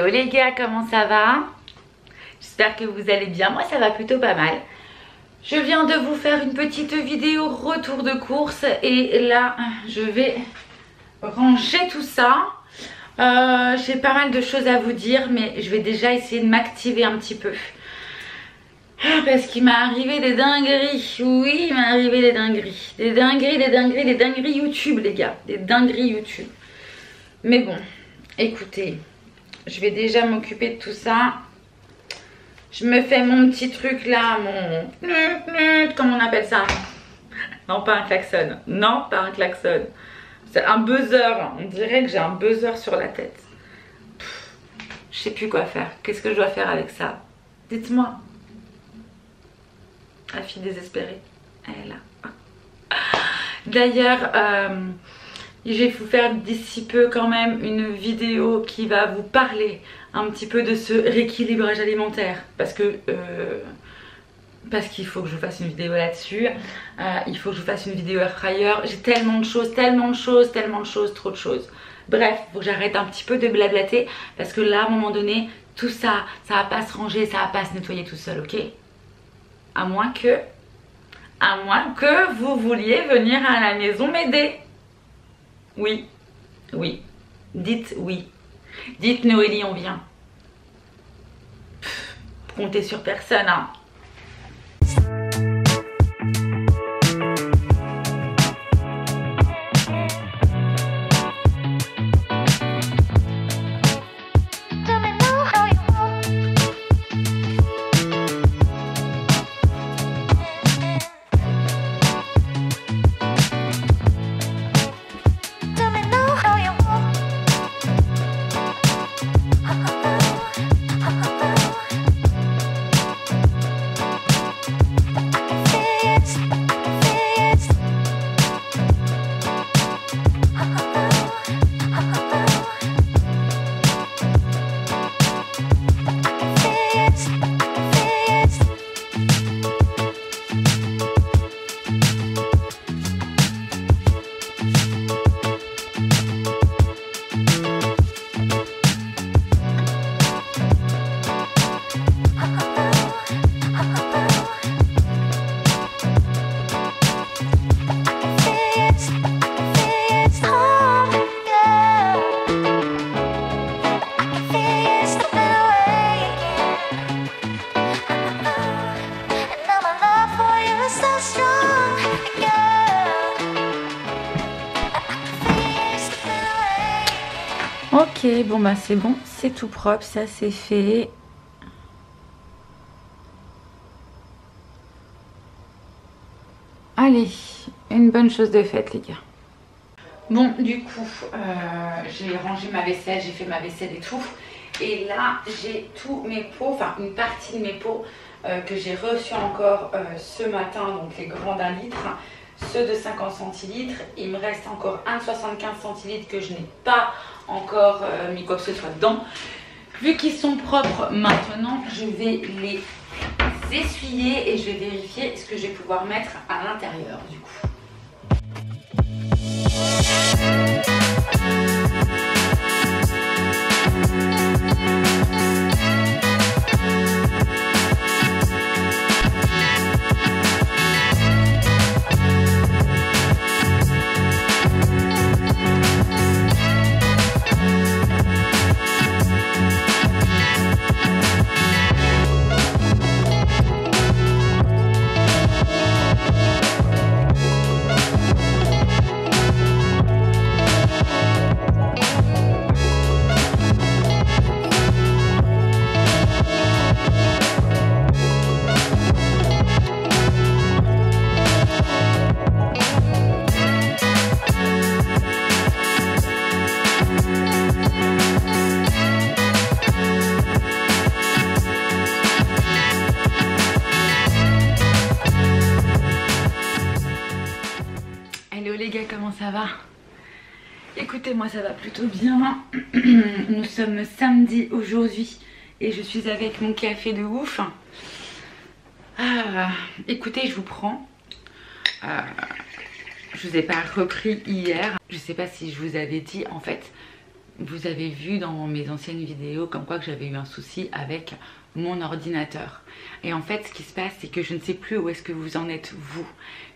Hello les gars, comment ça va? J'espère que vous allez bien, moi ça va plutôt pas mal. Je viens de vous faire une petite vidéo retour de course et là je vais ranger tout ça. J'ai pas mal de choses à vous dire mais je vais déjà essayer de m'activer un petit peu. Parce qu'il m'est arrivé des dingueries. Oui, il m'est arrivé des dingueries. Des dingueries YouTube les gars. Des dingueries YouTube. Mais bon, écoutez, je vais déjà m'occuper de tout ça. Je me fais mon petit truc là, mon... Comment on appelle ça? Non, pas un klaxon. Non, pas un klaxon. C'est un buzzer. On dirait que j'ai un buzzer sur la tête. Je sais plus quoi faire. Qu'est-ce que je dois faire avec ça? Dites-moi. La fille désespérée. Elle est là. D'ailleurs, je vais vous faire d'ici peu quand même une vidéo qui va vous parler un petit peu de ce rééquilibrage alimentaire. Parce qu'il faut que je vous fasse une vidéo là-dessus. Il faut que je vous fasse une vidéo air fryer. J'ai tellement de choses, trop de choses. Bref, il faut que j'arrête un petit peu de blablater. Parce que là, à un moment donné, tout ça, ça va pas se ranger, ça va pas se nettoyer tout seul, ok? À moins que vous vouliez venir à la maison m'aider. Oui, oui, dites oui. Dites Noélie, on vient. Comptez sur personne, hein. Ok, bon bah c'est bon, c'est tout propre, ça c'est fait. Allez, une bonne chose de faite les gars. Bon, du coup, j'ai rangé ma vaisselle, j'ai fait ma vaisselle et tout. Et là, j'ai tous mes pots, enfin une partie de mes pots que j'ai reçus encore ce matin, donc les grands d'1 litre. Ceux de 50 centilitres, il me reste encore un de 75 centilitres que je n'ai pas encore mis quoi que ce soit dedans. Vu qu'ils sont propres maintenant, je vais les essuyer et je vais vérifier ce que je vais pouvoir mettre à l'intérieur du coup. Comment ça va? Écoutez, moi ça va plutôt bien. Nous sommes samedi aujourd'hui et je suis avec mon café de ouf. Écoutez, je vous prends. Je vous ai pas repris hier. Je sais pas si je vous avais dit, en fait, vous avez vu dans mes anciennes vidéos comme quoi que j'avais eu un souci avec mon ordinateur. Et en fait ce qui se passe c'est que je ne sais plus où est-ce que vous en êtes vous,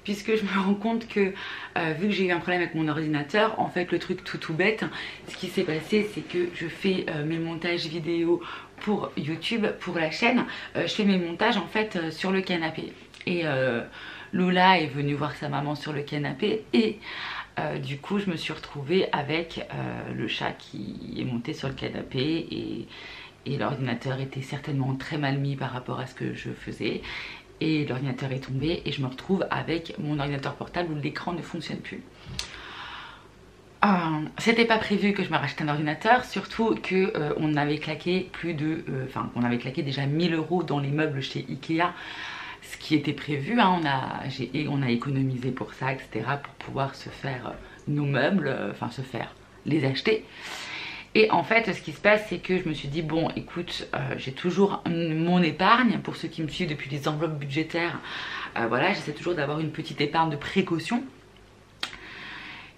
puisque je me rends compte que vu que j'ai eu un problème avec mon ordinateur, en fait le truc tout bête, ce qui s'est passé c'est que je fais mes montages vidéo pour YouTube, pour la chaîne, je fais mes montages en fait sur le canapé. Et Lola est venue voir sa maman sur le canapé et du coup je me suis retrouvée avec le chat qui est monté sur le canapé et l'ordinateur était certainement très mal mis par rapport à ce que je faisais. Et l'ordinateur est tombé et je me retrouve avec mon ordinateur portable où l'écran ne fonctionne plus. C'était pas prévu que je me rachète un ordinateur, surtout que on avait claqué on avait claqué déjà 1000 € dans les meubles chez Ikea, ce qui était prévu, hein, on a économisé pour ça, etc., pour pouvoir se faire nos meubles, les acheter. Et en fait ce qui se passe c'est que je me suis dit bon écoute, j'ai toujours mon épargne, pour ceux qui me suivent depuis les enveloppes budgétaires, voilà, j'essaie toujours d'avoir une petite épargne de précaution.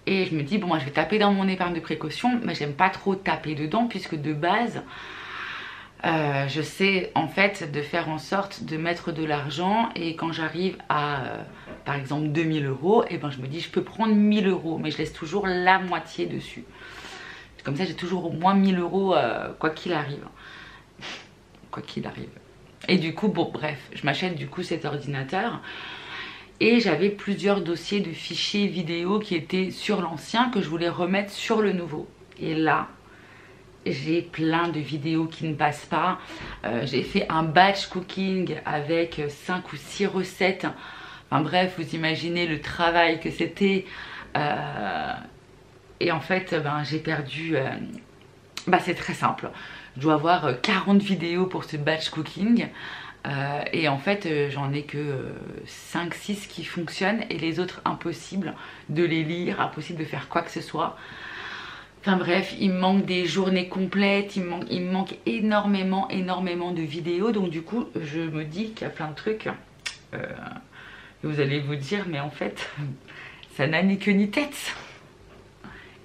Et je me dis bon moi je vais taper dans mon épargne de précaution, mais j'aime pas trop taper dedans puisque de base je sais en fait de faire en sorte de mettre de l'argent, et quand j'arrive à par exemple 2000 €, et ben je me dis je peux prendre 1000 €, mais je laisse toujours la moitié dessus. Comme ça j'ai toujours au moins 1000 € quoi qu'il arrive. Quoi qu'il arrive. Et du coup bon bref, je m'achète du coup cet ordinateur. Et j'avais plusieurs dossiers de fichiers vidéo qui étaient sur l'ancien que je voulais remettre sur le nouveau. Et là j'ai plein de vidéos qui ne passent pas. J'ai fait un batch cooking avec 5 ou 6 recettes. Enfin bref, vous imaginez le travail que c'était. Et en fait j'ai perdu, c'est très simple, je dois avoir 40 vidéos pour ce batch cooking, et en fait j'en ai que 5-6 qui fonctionnent et les autres impossible de les lire, impossible de faire quoi que ce soit. Enfin bref, il me manque des journées complètes, il me manque énormément de vidéos, donc du coup je me dis qu'il y a plein de trucs, et vous allez vous dire mais en fait ça n'a ni queue ni tête.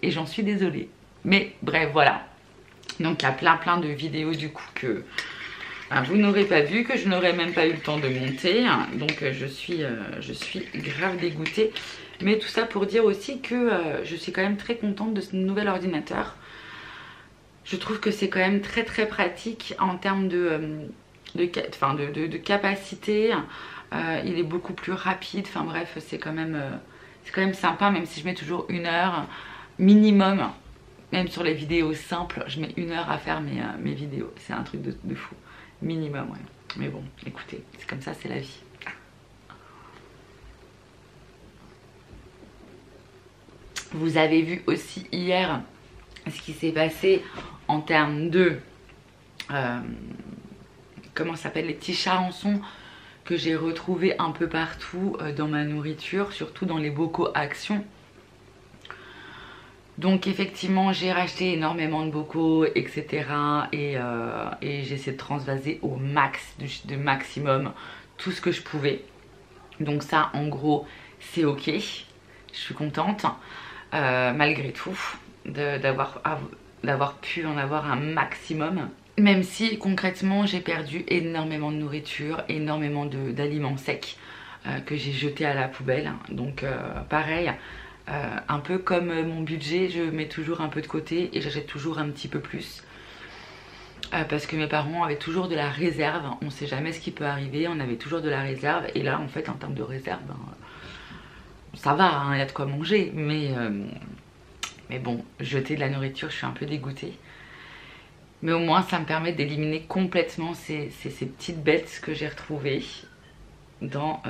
Et j'en suis désolée. Mais bref, voilà. Donc il y a plein de vidéos du coup que vous n'aurez pas vu, que je n'aurais même pas eu le temps de monter. Donc je suis grave dégoûtée. Mais tout ça pour dire aussi que je suis quand même très contente de ce nouvel ordinateur. Je trouve que c'est quand même très pratique en termes de capacité. Il est beaucoup plus rapide. Enfin bref, c'est quand même sympa, même si je mets toujours 1 heure. Minimum, même sur les vidéos simples, je mets 1 heure à faire mes vidéos. C'est un truc de fou. Minimum, ouais. Mais bon, écoutez, c'est comme ça, c'est la vie. Vous avez vu aussi hier ce qui s'est passé en termes de... comment ça s'appelle, les petits charançons que j'ai retrouvés un peu partout dans ma nourriture, surtout dans les bocaux Action. Donc effectivement j'ai racheté énormément de bocaux, etc. Et j'essaie de transvaser au max, de maximum, tout ce que je pouvais. Donc ça en gros c'est ok. Je suis contente malgré tout d'avoir pu en avoir un maximum. Même si concrètement j'ai perdu énormément de nourriture, énormément d'aliments secs que j'ai jetés à la poubelle. Donc pareil. Un peu comme mon budget, je mets toujours un peu de côté et j'achète toujours un petit peu plus, parce que mes parents avaient toujours de la réserve. On sait jamais ce qui peut arriver, on avait toujours de la réserve. Et là en fait en termes de réserve ça va, hein, il y a de quoi manger, mais bon, jeter de la nourriture, je suis un peu dégoûtée. Mais au moins ça me permet d'éliminer complètement ces petites bêtes que j'ai retrouvées dans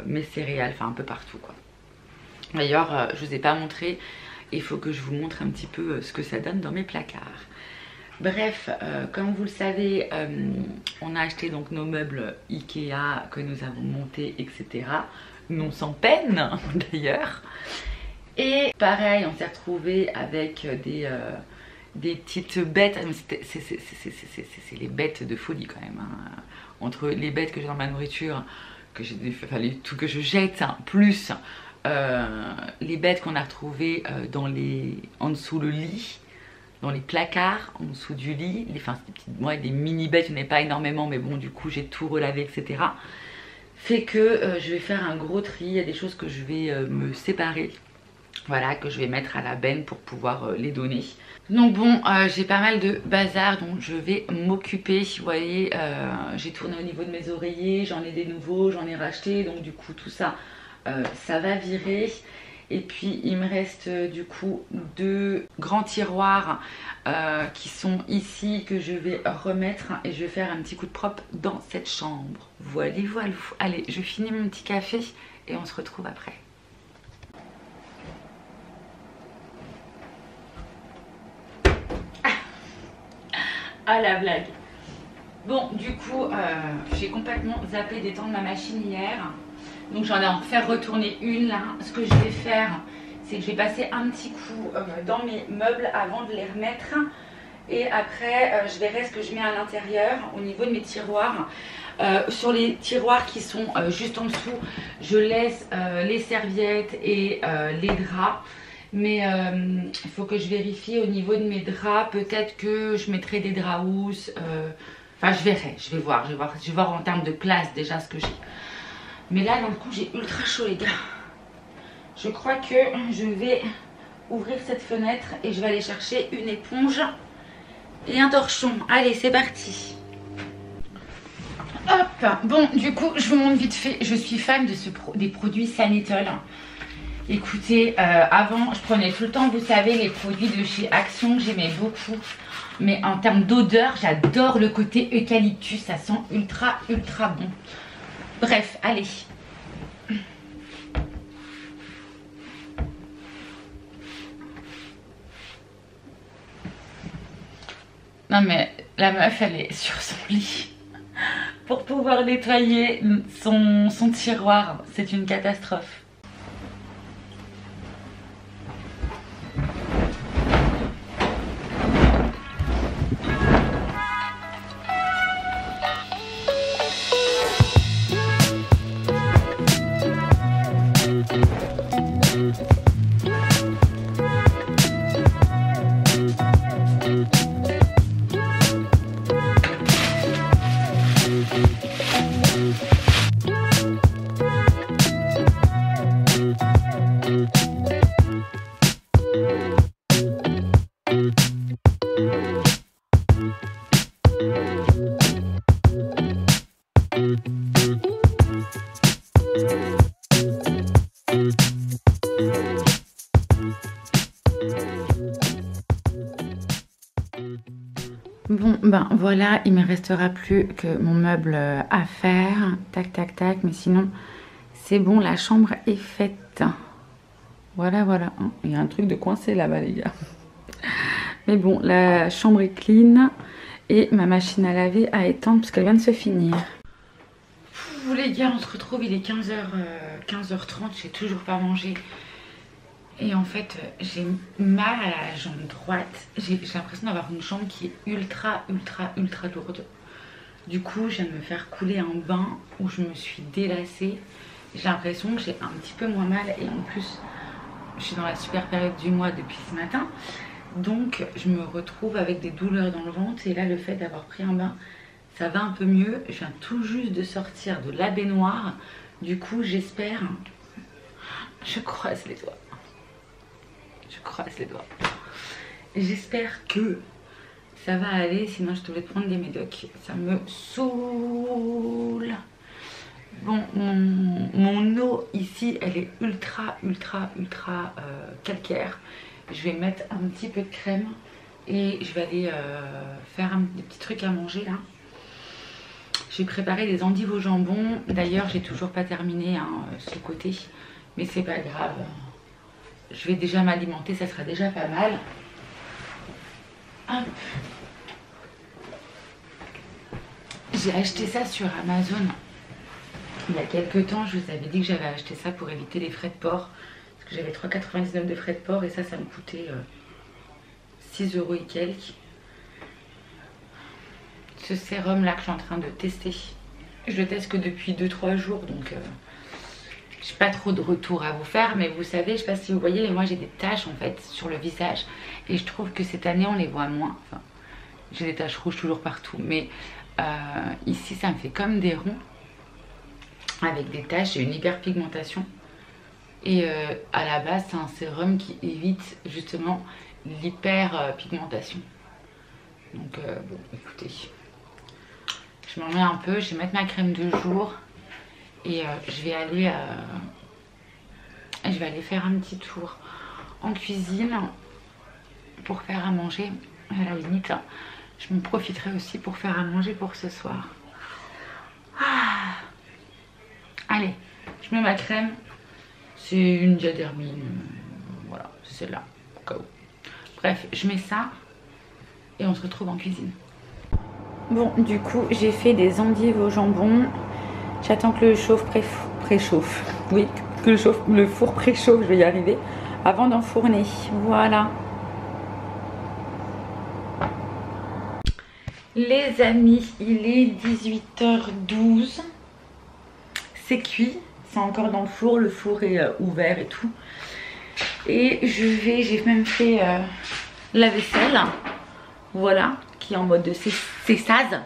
mes céréales, enfin un peu partout quoi. D'ailleurs je vous ai pas montré, il faut que je vous montre un petit peu ce que ça donne dans mes placards. Bref, comme vous le savez, on a acheté donc nos meubles Ikea que nous avons montés, etc. Non sans peine d'ailleurs. Et pareil, on s'est retrouvé avec des petites bêtes. C'est les bêtes de folie quand même, hein. Entre les bêtes que j'ai dans ma nourriture, que tout que je jette, hein, plus les bêtes qu'on a retrouvées en dessous le lit. dans les placards, en dessous du lit. Des mini-bêtes, je n'ai pas énormément, mais bon, du coup, j'ai tout relavé, etc. Fait que je vais faire un gros tri. Il y a des choses que je vais me séparer. Voilà, que je vais mettre à la benne pour pouvoir les donner. Donc bon, j'ai pas mal de bazar, donc je vais m'occuper. Vous voyez, j'ai tourné au niveau de mes oreillers, j'en ai des nouveaux, j'en ai racheté. Donc du coup, tout ça, ça va virer. Et puis il me reste du coup 2 grands tiroirs qui sont ici, que je vais remettre. Et je vais faire un petit coup de propre dans cette chambre. Voilà, voilà. Allez, je finis mon petit café et on se retrouve après. Ah la blague. Bon, du coup, j'ai complètement zappé d'étendre ma machine hier. Donc j'en ai en fait retourné une là. Ce que je vais faire, c'est que je vais passer un petit coup dans mes meubles avant de les remettre. Et après, je verrai ce que je mets à l'intérieur au niveau de mes tiroirs. Sur les tiroirs qui sont juste en dessous, je laisse les serviettes et les draps. Mais il faut que je vérifie au niveau de mes draps. Peut-être que je mettrai des draps housses. Enfin, je verrai, je vais voir en termes de place déjà ce que j'ai. Mais là, d'un coup, j'ai ultra chaud, les gars. Je crois que je vais ouvrir cette fenêtre et je vais aller chercher une éponge et un torchon. Allez, c'est parti. Hop. Bon, du coup, je vous montre vite fait. Je suis fan de des produits Sanitol. Écoutez, avant, je prenais tout le temps, vous savez, les produits de chez Action, j'aimais beaucoup. Mais en termes d'odeur, j'adore le côté eucalyptus, ça sent ultra, ultra bon. Bref, allez. Non mais, la meuf, elle est sur son lit pour pouvoir nettoyer son tiroir. C'est une catastrophe. Bon, ben voilà, il me restera plus que mon meuble à faire. Tac, tac, tac. Mais sinon, c'est bon, la chambre est faite. Voilà, voilà. Il y a un truc de coincé là-bas, les gars. Mais bon, la chambre est clean. Et ma machine à laver à étendre parce qu'elle vient de se finir. Vous les gars, on se retrouve, il est 15h30, j'ai toujours pas mangé. Et en fait, j'ai mal à la jambe droite. J'ai l'impression d'avoir une jambe qui est ultra, ultra, ultra lourde. Du coup, je viens de me faire couler un bain où je me suis délassée. J'ai l'impression que j'ai un petit peu moins mal. Et en plus, je suis dans la super période du mois depuis ce matin. Donc, je me retrouve avec des douleurs dans le ventre. Et là, le fait d'avoir pris un bain, ça va un peu mieux. Je viens tout juste de sortir de la baignoire. Du coup, j'espère... Je croise les doigts. Je croise les doigts. J'espère que ça va aller, sinon je devais prendre des médocs. Ça me saoule. Bon, mon eau ici, elle est ultra, ultra, ultra calcaire. Je vais mettre un petit peu de crème et je vais aller faire des petits trucs à manger là. J'ai préparé des endives au jambon. D'ailleurs, j'ai toujours pas terminé hein, ce côté, mais c'est pas grave. Je vais déjà m'alimenter, ça sera déjà pas mal. Hop. J'ai acheté ça sur Amazon. Il y a quelques temps, je vous avais dit que j'avais acheté ça pour éviter les frais de port. Parce que j'avais 3,99 de frais de port et ça me coûtait 6 € et quelques. Ce sérum là que je suis en train de tester. Je le teste que depuis 2-3 jours donc j'ai pas trop de retours à vous faire, mais vous savez, je sais pas si vous voyez, mais moi j'ai des taches en fait sur le visage et je trouve que cette année on les voit moins. Enfin, j'ai des taches rouges toujours partout, mais ici ça me fait comme des ronds avec des taches. J'ai une hyperpigmentation et à la base c'est un sérum qui évite justement l'hyperpigmentation. Donc bon, écoutez, je m'en mets un peu, je vais mettre ma crème de jour et je vais aller faire un petit tour en cuisine pour faire à manger. À la limite, je m'en profiterai aussi pour faire à manger pour ce soir. Ah. Allez, je mets ma crème. C'est une diadermine. Voilà, c'est celle-là, au cas où. Bref, je mets ça et on se retrouve en cuisine. Bon, du coup, j'ai fait des endives au jambon. J'attends que le préchauffe. Oui, que le four préchauffe, je vais y arriver. Avant d'enfourner. Voilà. Les amis, il est 18h12. C'est cuit. C'est encore dans le four est ouvert et tout. Et j'ai même fait la vaisselle. Voilà, qui est en mode de cessage.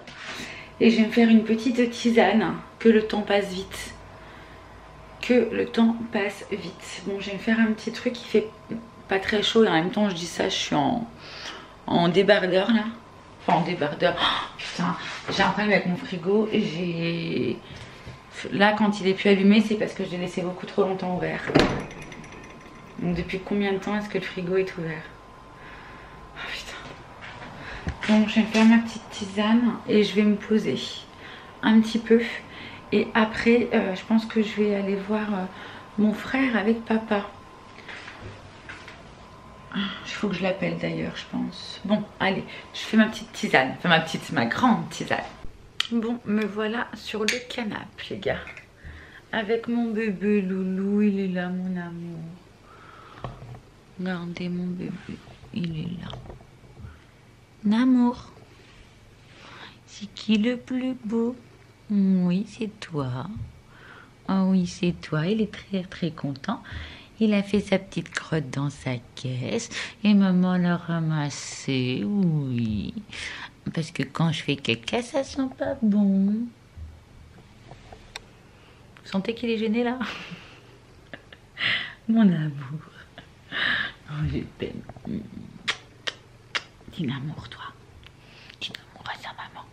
Et je vais me faire une petite tisane. Que le temps passe vite. Que le temps passe vite. Bon, je vais me faire un petit truc qui fait pas très chaud. Et en même temps, je dis ça, je suis en débardeur là. Enfin, en débardeur. Oh, putain, j'ai un problème avec mon frigo. Là, quand il est plus allumé, c'est parce que je l'ai laissé beaucoup trop longtemps ouvert. Donc, depuis combien de temps est-ce que le frigo est ouvert? Oh, putain. Donc, je vais me faire ma petite tisane et je vais me poser un petit peu. Et après, je pense que je vais aller voir mon frère avec papa. Il faut que je l'appelle d'ailleurs, je pense. Bon, allez, je fais ma petite tisane. Enfin, ma grande tisane. Bon, me voilà sur le canapé, les gars. Avec mon bébé loulou, il est là, mon amour. Regardez mon bébé, il est là. Namour. C'est qui le plus beau? Oui, c'est toi. Oh oui, c'est toi. Il est très très content. Il a fait sa petite crotte dans sa caisse et maman l'a ramassé. Oui. Parce que quand je fais caca, ça sent pas bon. Vous sentez qu'il est gêné là? Mon amour. Oh, je t'aime. Dis l'amour, toi. Dis l'amour à sa maman.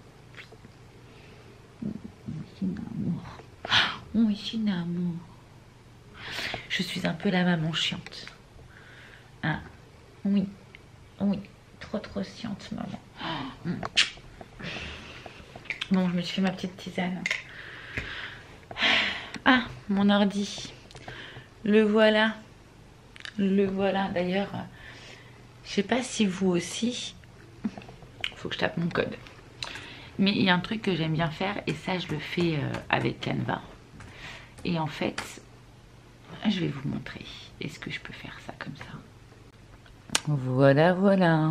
Oui, l'amour. Oui, c'est l'amour. Je suis un peu la maman chiante. Hein? Oui. Oui. Trop chiante, maman. Bon, je me suis fait ma petite tisane. Ah, mon ordi. Le voilà. Le voilà. D'ailleurs, je sais pas si vous aussi. Faut que je tape mon code. Mais il y a un truc que j'aime bien faire et ça, je le fais avec Canva. Et en fait, je vais vous montrer. Est-ce que je peux faire ça comme ça? Voilà, voilà.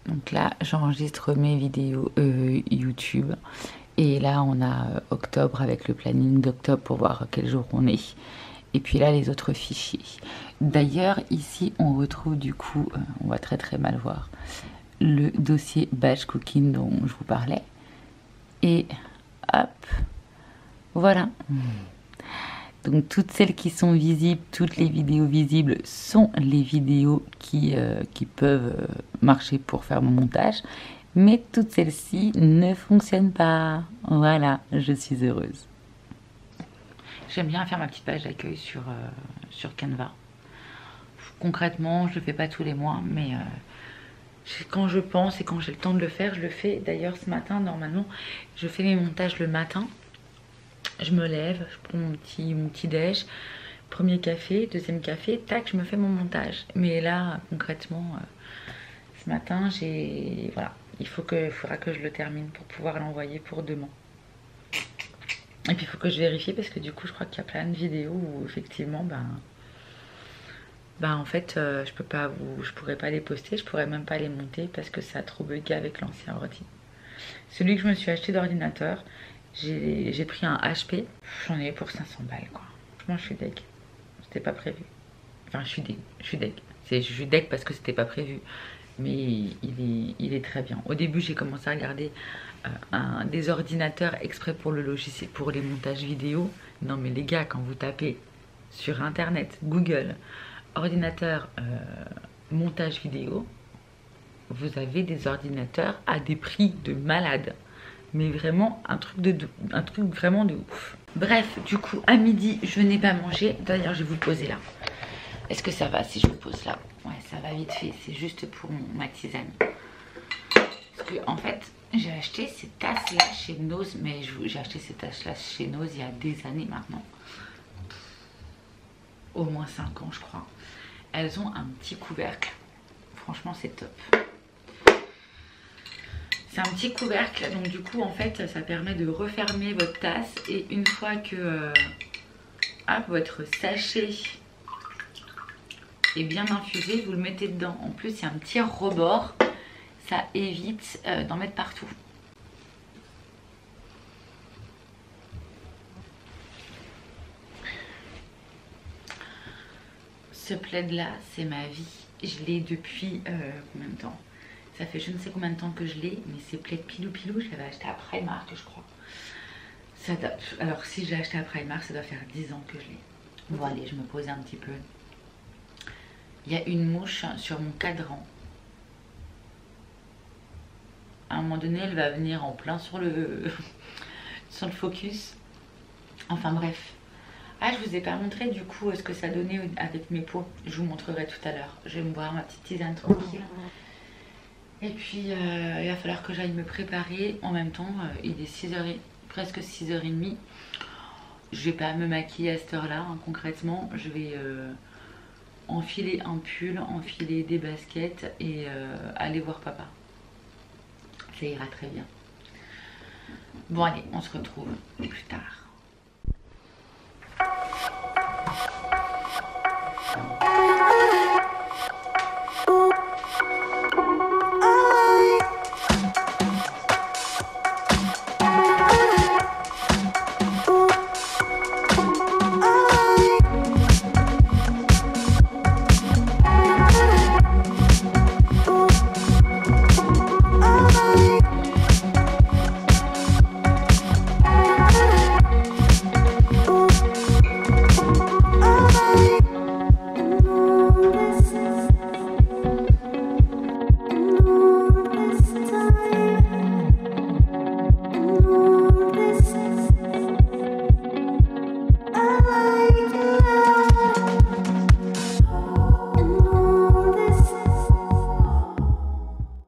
Donc là, j'enregistre mes vidéos YouTube. Et là, on a octobre avec le planning d'octobre pour voir quel jour on est. Et puis là, les autres fichiers. D'ailleurs, ici, on retrouve du coup, on va très très mal voir, le dossier batch cooking dont je vous parlais. Et hop, voilà. Donc toutes celles qui sont visibles, toutes les vidéos visibles sont les vidéos qui peuvent marcher pour faire mon montage. Mais toutes celles-ci ne fonctionnent pas. Voilà, je suis heureuse. J'aime bien faire ma petite page d'accueil sur Canva. Concrètement, je ne le fais pas tous les mois, mais quand je pense et quand j'ai le temps de le faire, je le fais. D'ailleurs, ce matin, normalement, je fais mes montages le matin. Je me lève, je prends mon petit déj, premier café, deuxième café, tac, je me fais mon montage. Mais là, concrètement, ce matin, voilà, il faudra que je le termine pour pouvoir l'envoyer pour demain. Et puis il faut que je vérifie parce que du coup, je crois qu'il y a plein de vidéos où effectivement, en fait, je pourrais pas les poster, je pourrais même pas les monter parce que ça a trop bugué avec l'ancien ordi. Celui que je me suis acheté d'ordinateur, J'ai pris un HP. J'en ai pour 500 balles quoi. Franchement je suis deg. C'était pas prévu. Enfin je suis deg. Je suis deg parce que c'était pas prévu. Mais il est très bien. Au début j'ai commencé à regarder des ordinateurs exprès pour le logiciel, pour les montages vidéo. Non mais les gars, quand vous tapez sur internet, Google, ordinateur montage vidéo, vous avez des ordinateurs à des prix de malade. Mais vraiment un truc vraiment de ouf. Bref, du coup à midi je n'ai pas mangé. D'ailleurs je vais vous le poser là. Est-ce que ça va si je le pose là? Ouais, ça va vite fait, c'est juste pour ma tisane. Parce que en fait j'ai acheté ces tasses là chez Nose. Mais j'ai acheté ces tasses là chez Nose il y a des années maintenant. Au moins 5 ans je crois. Elles ont un petit couvercle. Franchement c'est top. C'est un petit couvercle, donc du coup en fait ça permet de refermer votre tasse. Et une fois que votre sachet est bien infusé, vous le mettez dedans. En plus il y a un petit rebord, ça évite d'en mettre partout. Ce plaid là c'est ma vie. Je l'ai depuis combien de temps? Ça fait je ne sais combien de temps que je l'ai, mais c'est plaid pilou pilou, je l'avais acheté à Primark je crois. Ça date. Alors si je l'ai acheté à Primark, ça doit faire 10 ans que je l'ai. Bon allez, je me pose un petit peu. Il y a une mouche sur mon cadran. À un moment donné, elle va venir en plein sur le sur le focus. Enfin bref. Ah, je vous ai pas montré du coup ce que ça donnait avec mes pots. Je vous montrerai tout à l'heure. Je vais me boire ma petite tisane tranquille. Et puis il va falloir que j'aille me préparer. En même temps il est 6h, presque 6h30. Je vais pas me maquiller à cette heure là hein, concrètement. Je vais enfiler un pull, enfiler des baskets et aller voir papa. Ça ira très bien. Bon allez, on se retrouve plus tard.